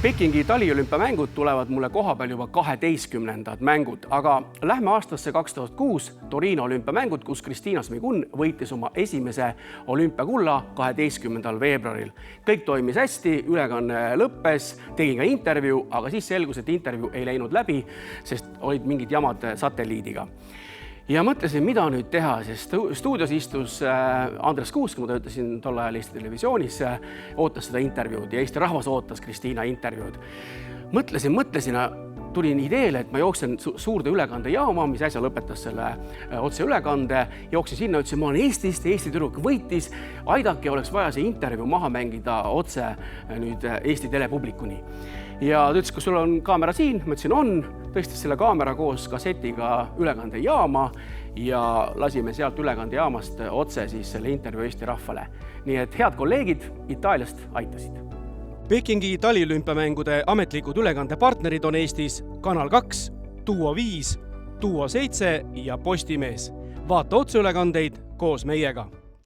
Pekingi taliolümpiamängud tulevad mulle koha peal juba 12. mängud, aga lähme aastasse 2006 Torino olümpiamängud, kus Kristiina Šmigun võitis oma esimese olümpiakulla 12. veebruaril. Kõik toimis hästi, ülekanne lõppes, tegin ka intervjuu, aga siis selgus, et intervjuu ei läinud läbi, sest olid mingid jamad satelliidiga. Ja mõtlesin, mida nüüd teha, sest stuudios istus Andres Kuusk, ma töötasin tol ajal Eesti Televisioonis, ootas seda intervjuud ja Eesti rahvas ootas Kristiina intervjuud. Mõtlesin, tulin ideele, et ma jooksen suurde ülekandejaama, mis äsja lõpetas selle otseülekande, jooksin sinna, ütlesin, ma olen Eestist, Eesti tüdruk võitis, aidake, oleks vaja see intervjuu maha mängida otse nüüd Eesti telepublikuni. Ja ta ütles, kas sul on kaamera siin? Ma ütlesin, on. Tõstis selle kaamera koos kassetiga ülekandejaama ja lasime sealt ülekandejaamast otse siis selle intervjuu Eesti rahvale. Nii et head kolleegid Itaaliast aitasid. Pekingi taliolümpiamängude ametlikud ülekandepartnerid on Eestis Kanal 2, Duo 5, Duo 7 ja Postimees. Vaata otseülekandeid koos meiega.